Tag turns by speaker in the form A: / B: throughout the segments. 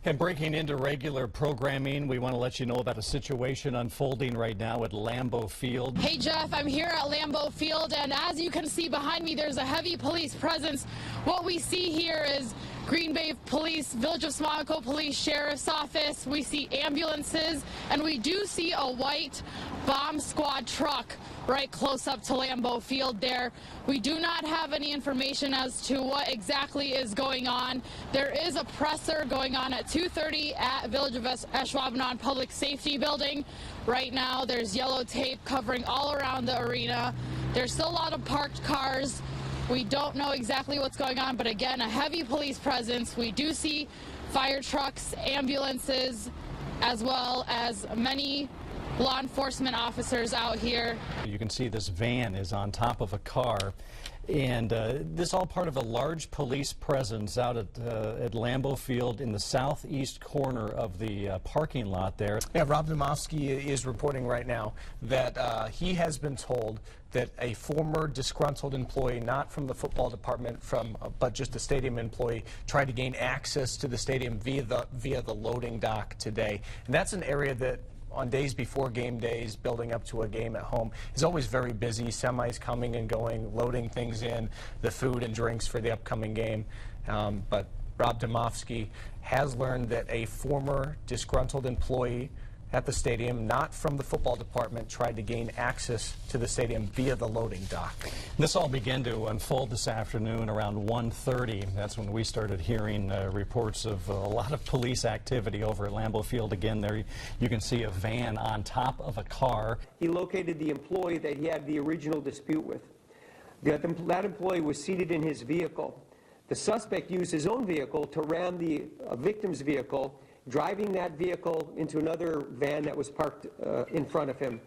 A: And breaking into regular programming, we want to let you know about a situation unfolding right now at Lambeau Field.
B: Hey Jeff, I'm here at Lambeau Field, and as you can see behind me, there's a heavy police presence. What we see here is Green Bay Police, Village of Smonaco Police, Sheriff's Office. We see ambulances, and we do see a white bomb squad truck right close up to Lambeau Field there. We do not have any information as to what exactly is going on. There is a presser going on at 2:30 at Village of Ashwaubenon Public Safety Building. Right now, there's yellow tape covering all around the arena. There's still a lot of parked cars. We don't know exactly what's going on, but again, a heavy police presence. We do see fire trucks, ambulances, as well as many law enforcement officers out here.
A: You can see this van is on top of a car, and this all part of a large police presence out at Lambeau Field in the southeast corner of the parking lot there.
C: Yeah, Rob Domofsky is reporting right now that he has been told that a former disgruntled employee, not from the football department, but just a stadium employee, tried to gain access to the stadium via the loading dock today. And that's an area that on days before game days, building up to a game at home, is always very busy. Semis coming and going, loading things in, the food and drinks for the upcoming game. But Rob Domofsky has learned that a former disgruntled employee at the stadium, not from the football department, tried to gain access to the stadium via the loading dock.
A: This all began to unfold this afternoon around 1:30. That's when we started hearing reports of a lot of police activity over at Lambeau Field. Again, there you can see a van on top of a car.
D: He located the employee that he had the original dispute with. That employee was seated in his vehicle. The suspect used his own vehicle to ram the victim's vehicle, driving that vehicle into another van that was parked in front of him.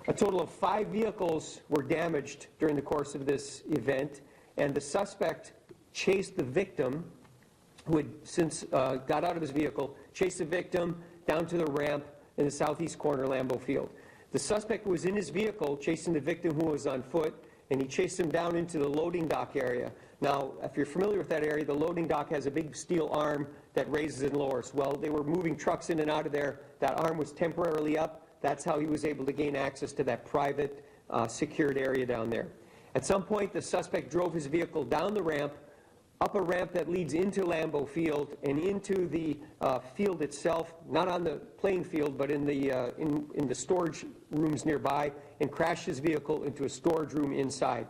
D: A total of 5 vehicles were damaged during the course of this event, and the suspect chased the victim, who had since got out of his vehicle, chased the victim down to the ramp in the southeast corner of Lambeau Field. The suspect was in his vehicle chasing the victim, who was on foot, and he chased him down into the loading dock area. Now, if you're familiar with that area, the loading dock has a big steel arm that raises and lowers. Well, they were moving trucks in and out of there. That arm was temporarily up. That's how he was able to gain access to that private, secured area down there. At some point, the suspect drove his vehicle down the ramp, up a ramp that leads into Lambeau Field and into the field itself, not on the playing field, but in the storage rooms nearby, and crashed his vehicle into a storage room inside.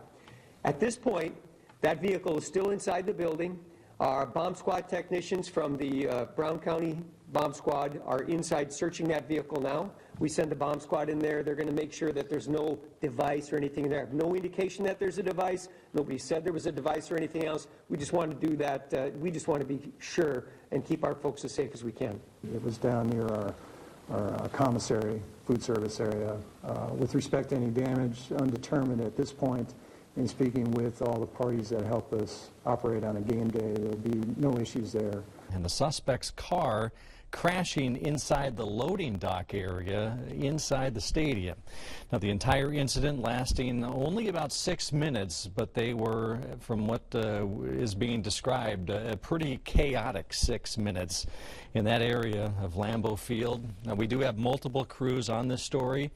D: At this point, that vehicle is still inside the building. Our bomb squad technicians from the Brown County Bomb Squad are inside searching that vehicle now. We send the bomb squad in there. They're going to make sure that there's no device or anything in there. No indication that there's a device. Nobody said there was a device or anything else. We just want to do that. We just want to be sure and keep our folks as safe as we can.
E: It was down near our commissary, food service area. With respect to any damage, undetermined at this point. In speaking with all the parties that help us operate on a game day, there'll be no issues there.
A: And the suspect's car crashing inside the loading dock area inside the stadium. Now, the entire incident lasting only about 6 minutes, but they were, from what is being described, a pretty chaotic 6 minutes in that area of Lambeau Field. Now, we do have multiple crews on this story,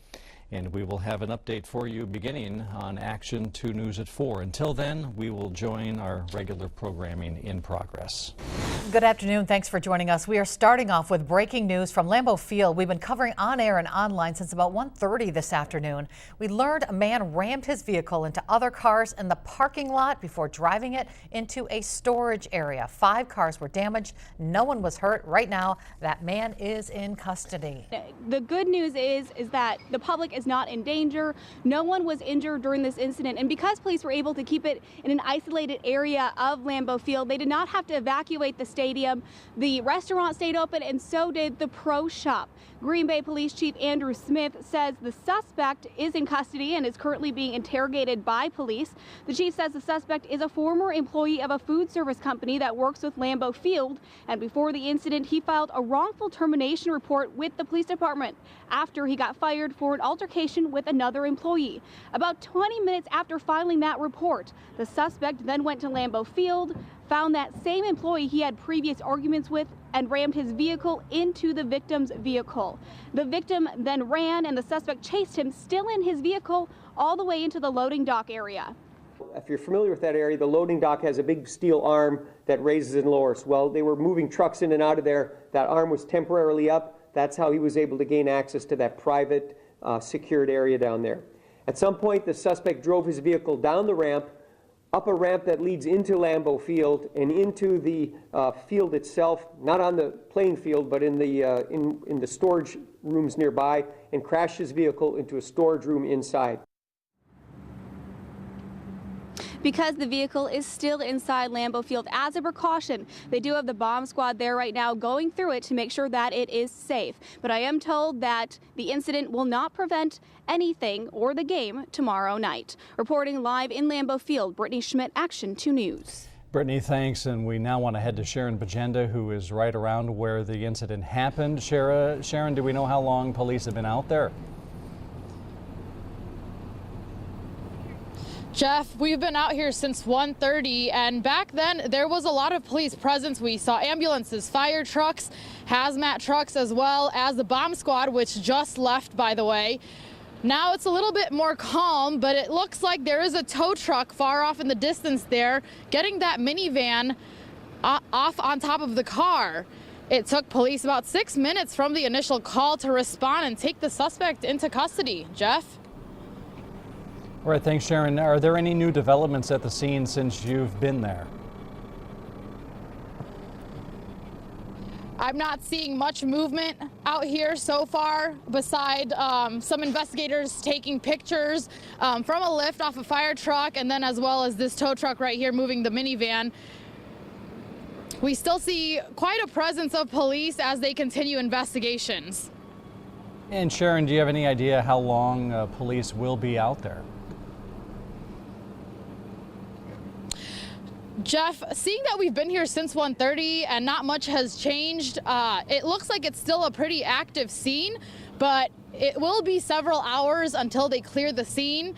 A: and we will have an update for you beginning on Action 2 News at 4. Until then, we will join our regular programming in progress.
F: Good afternoon. Thanks for joining us. We are starting off with breaking news from Lambeau Field. We've been covering on air and online since about 1:30 this afternoon. We learned a man rammed his vehicle into other cars in the parking lot before driving it into a storage area. 5 cars were damaged. No one was hurt. Right now, that man is in custody.
G: The good news is that the public is not in danger. No one was injured during this incident, and because police were able to keep it in an isolated area of Lambeau Field, they did not have to evacuate the stadium. The restaurant stayed open, and so did the pro shop. Green Bay Police Chief Andrew Smith says the suspect is in custody and is currently being interrogated by police. The chief says the suspect is a former employee of a food service company that works with Lambeau Field, and before the incident, he filed a wrongful termination report with the police department after he got fired for an altercation with another employee. About 20 minutes after filing that report, the suspect then went to Lambeau Field, found that same employee he had previous arguments with and rammed his vehicle into the victim's vehicle. The victim then ran and the suspect chased him, still in his vehicle, all the way into the loading dock area.
D: If you're familiar with that area, the loading dock has a big steel arm that raises and lowers. Well, they were moving trucks in and out of there. That arm was temporarily up. That's how he was able to gain access to that private, secured area down there. At some point, the suspect drove his vehicle down the ramp, up a ramp that leads into Lambeau Field and into the field itself, not on the playing field, but in the storage rooms nearby, and crashed his vehicle into a storage room inside.
G: Because the vehicle is still inside Lambeau Field, as a precaution, they do have the bomb squad there right now going through it to make sure that it is safe. But I am told that the incident will not prevent anything or the game tomorrow night. Reporting live in Lambeau Field, Brittany Schmidt, Action 2 News.
A: Brittany, thanks. And we now want to head to Sharon Bajenda, who is right around where the incident happened. Sharon, do we know how long police have been out there?
B: Jeff, we've been out here since 1:30, and back then there was a lot of police presence. We saw ambulances, fire trucks, hazmat trucks, as well as the bomb squad, which just left, by the way. Now it's a little bit more calm, but it looks like there is a tow truck far off in the distance there, getting that minivan off on top of the car. It took police about 6 minutes from the initial call to respond and take the suspect into custody. Jeff?
A: All right, thanks, Sharon. Are there any new developments at the scene since you've been there?
B: I'm not seeing much movement out here so far, beside some investigators taking pictures from a lift off a fire truck, and then as well as this tow truck right here moving the minivan. We still see quite a presence of police as they continue investigations.
A: And Sharon, do you have any idea how long police will be out there?
B: Jeff, seeing that we've been here since 1:30 and not much has changed, it looks like it's still a pretty active scene, but it will be several hours until they clear the scene.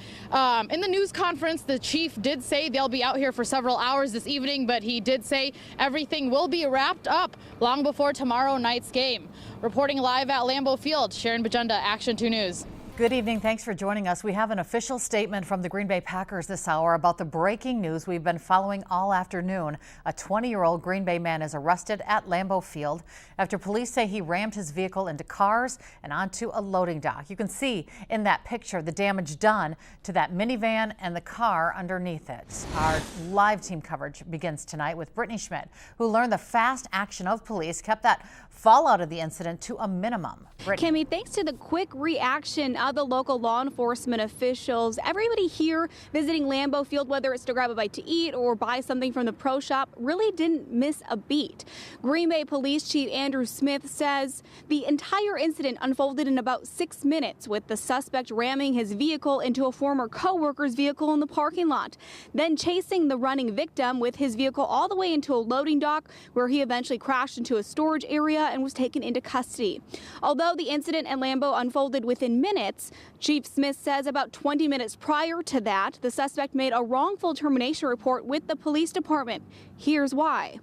B: In the news conference, the chief did say they'll be out here for several hours this evening, but he did say everything will be wrapped up long before tomorrow night's game. Reporting live at Lambeau Field, Sharon Bajenda, Action 2 News.
F: Good evening. Thanks for joining us. We have an official statement from the Green Bay Packers this hour about the breaking news we've been following all afternoon. A 20-year-old Green Bay man is arrested at Lambeau Field after police say he rammed his vehicle into cars and onto a loading dock. You can see in that picture the damage done to that minivan and the car underneath it. Our live team coverage begins tonight with Brittany Schmidt, who learned the fast action of police kept that fallout of the incident to a minimum.
G: Kimmy, thanks to the quick reaction of the local law enforcement officials, everybody here visiting Lambeau Field, whether it's to grab a bite to eat or buy something from the pro shop, really didn't miss a beat. Green Bay Police Chief Andrew Smith says the entire incident unfolded in about 6 minutes, with the suspect ramming his vehicle into a former co-worker's vehicle in the parking lot, then chasing the running victim with his vehicle all the way into a loading dock, where he eventually crashed into a storage area and was taken into custody. Although the incident at Lambeau unfolded within minutes, Chief Smith says about 20 minutes prior to that, the suspect made a wrongful termination report with the police department. Here's why.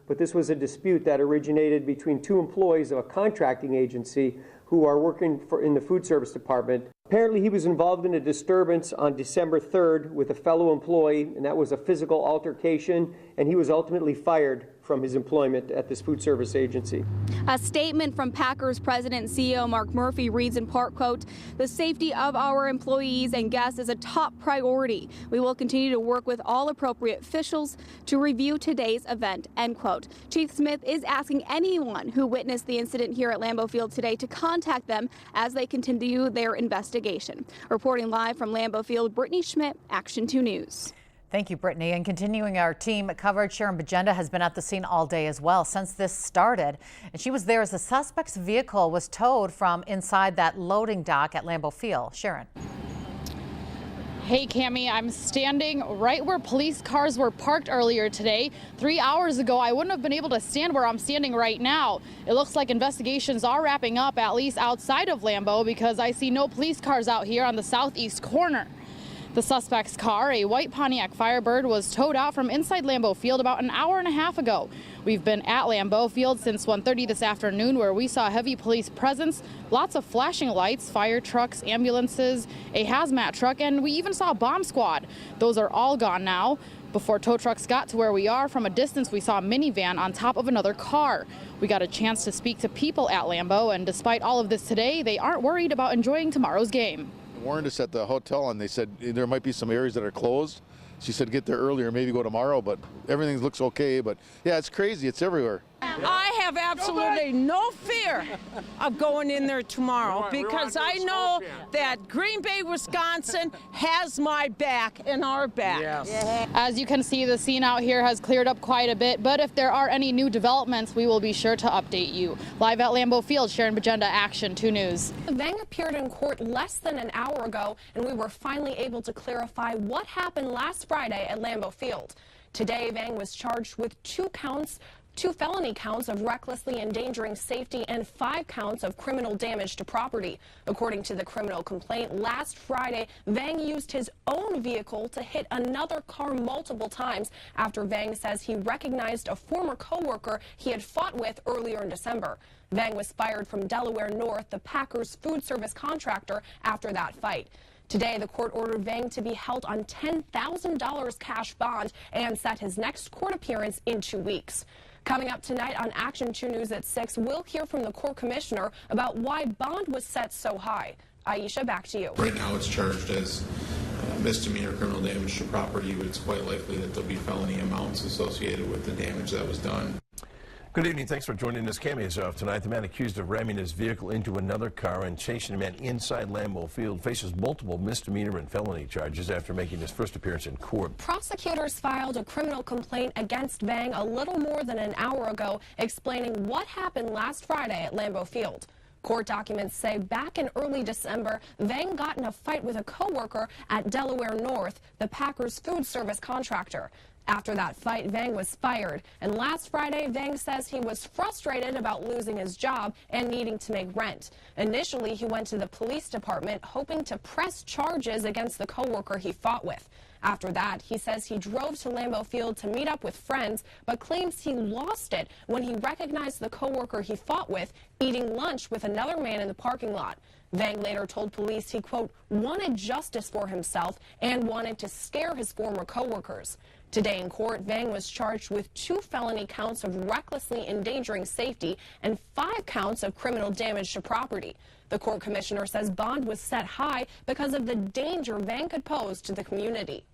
D: But this was a dispute that originated between two employees of a contracting agency who are working in the food service department. Apparently he was involved in a disturbance on December 3rd with a fellow employee, and that was a physical altercation, and he was ultimately fired from his employment at this food service agency.
G: A statement from Packers President and CEO Mark Murphy reads in part, quote, "The safety of our employees and guests is a top priority. We will continue to work with all appropriate officials to review today's event," end quote. Chief Smith is asking anyone who witnessed the incident here at Lambeau Field today to contact them as they continue their investigation. Reporting live from Lambeau Field, Brittany Schmidt, Action 2 News.
F: Thank you, Brittany. And continuing our team coverage, Sharon Bajenda has been at the scene all day as well since this started. And she was there as the suspect's vehicle was towed from inside that loading dock at Lambeau Field. Sharon.
B: Hey, Cammie, I'm standing right where police cars were parked earlier today. 3 hours ago, I wouldn't have been able to stand where I'm standing right now. It looks like investigations are wrapping up, at least outside of Lambeau, because I see no police cars out here on the southeast corner. The suspect's car, a white Pontiac Firebird, was towed out from inside Lambeau Field about an hour and a half ago. We've been at Lambeau Field since 1:30 this afternoon, where we saw heavy police presence, lots of flashing lights, fire trucks, ambulances, a hazmat truck, and we even saw a bomb squad. Those are all gone now. Before tow trucks got to where we are, from a distance we saw a minivan on top of another car. We got a chance to speak to people at Lambeau, and despite all of this today, they aren't worried about enjoying tomorrow's game.
H: They warned us at the hotel, and they said there might be some areas that are closed. She said get there earlier, maybe go tomorrow, but everything looks okay. But yeah, it's crazy. It's everywhere.
I: I have absolutely no fear of going in there tomorrow because I know that Green Bay, Wisconsin has my back and our back.
C: Yes.
B: As you can see, the scene out here has cleared up quite a bit, but if there are any new developments, we will be sure to update you. Live at Lambeau Field, Sharon Bagenda, Action 2 News.
J: Vang appeared in court less than an hour ago, and we were finally able to clarify what happened last Friday at Lambeau Field. Today, Vang was charged with two felony counts of recklessly endangering safety and 5 counts of criminal damage to property. According to the criminal complaint, last Friday, Vang used his own vehicle to hit another car multiple times after Vang says he recognized a former co-worker he had fought with earlier in December. Vang was fired from Delaware North, the Packers food service contractor, after that fight. Today, the court ordered Vang to be held on $10,000 cash bond and set his next court appearance in 2 weeks. Coming up tonight on Action 2 News at 6, we'll hear from the court commissioner about why bond was set so high. Aisha, back to you.
K: Right now it's charged as misdemeanor criminal damage to property, but it's quite likely that there'll be felony amounts associated with the damage that was done.
L: Good evening. Thanks for joining us. Cameos off tonight. The man accused of ramming his vehicle into another car and chasing a man inside Lambeau Field faces multiple misdemeanor and felony charges after making his first appearance in court.
J: Prosecutors filed a criminal complaint against Vang a little more than an hour ago, explaining what happened last Friday at Lambeau Field. Court documents say back in early December, Vang got in a fight with a co-worker at Delaware North, the Packers food service contractor. After that fight, Vang was fired, and last Friday, Vang says he was frustrated about losing his job and needing to make rent. Initially, he went to the police department hoping to press charges against the co-worker he fought with. After that, he says he drove to Lambeau Field to meet up with friends, but claims he lost it when he recognized the co-worker he fought with eating lunch with another man in the parking lot. Vang later told police he, quote, wanted justice for himself and wanted to scare his former co-workers. Today in court, Vang was charged with 2 felony counts of recklessly endangering safety and 5 counts of criminal damage to property. The court commissioner says bond was set high because of the danger Vang could pose to the community.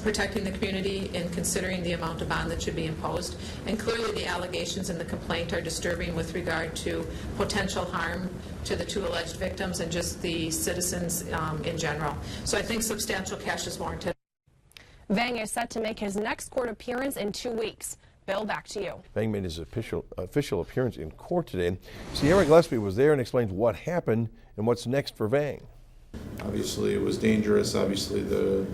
M: Protecting the community and considering the amount of bond that should be imposed. And clearly the allegations in the complaint are disturbing with regard to potential harm to the 2 alleged victims and just the citizens in general. So I think substantial cash is warranted.
J: Vang is set to make his next court appearance in 2 weeks. Bill, back to you.
L: Vang made his official appearance in court today. Sierra Gillespie was there and explains what happened and what's next for Vang.
K: Obviously it was dangerous. Obviously the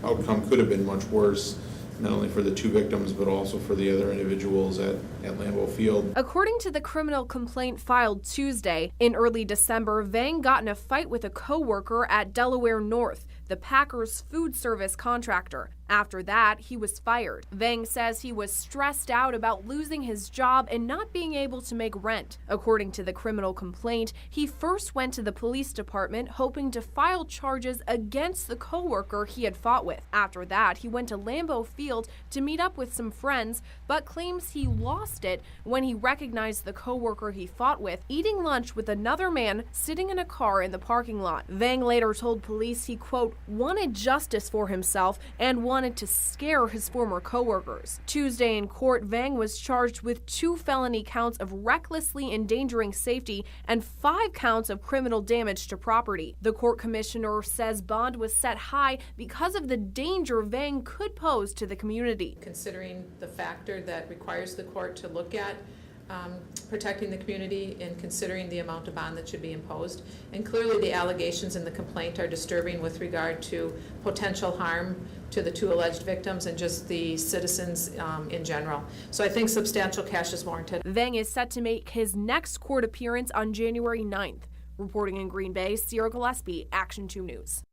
K: outcome could have been much worse, not only for the 2 victims, but also for the other individuals at Lambeau Field.
N: According to the criminal complaint filed Tuesday, in early December, Vang got in a fight with a co-worker at Delaware North, the Packers food service contractor. After that, he was fired. Vang says he was stressed out about losing his job and not being able to make rent. According to the criminal complaint, he first went to the police department hoping to file charges against the co-worker he had fought with. After that, he went to Lambeau Field to meet up with some friends, but claims he lost it when he recognized the co-worker he fought with eating lunch with another man sitting in a car in the parking lot. Vang later told police he, quote, wanted justice for himself and wanted to scare his former co-workers. Tuesday in court, Vang was charged with 2 felony counts of recklessly endangering safety and 5 counts of criminal damage to property. The court commissioner says bond was set high because of the danger Vang could pose to the community.
M: Considering the factor that requires the court to look at protecting the community and considering the amount of bond that should be imposed. And clearly the allegations in the complaint are disturbing with regard to potential harm to the 2 alleged victims and just the citizens in general. So I think substantial cash is warranted.
N: Vang is set to make his next court appearance on January 9th. Reporting in Green Bay, Sierra Gillespie, Action 2 News.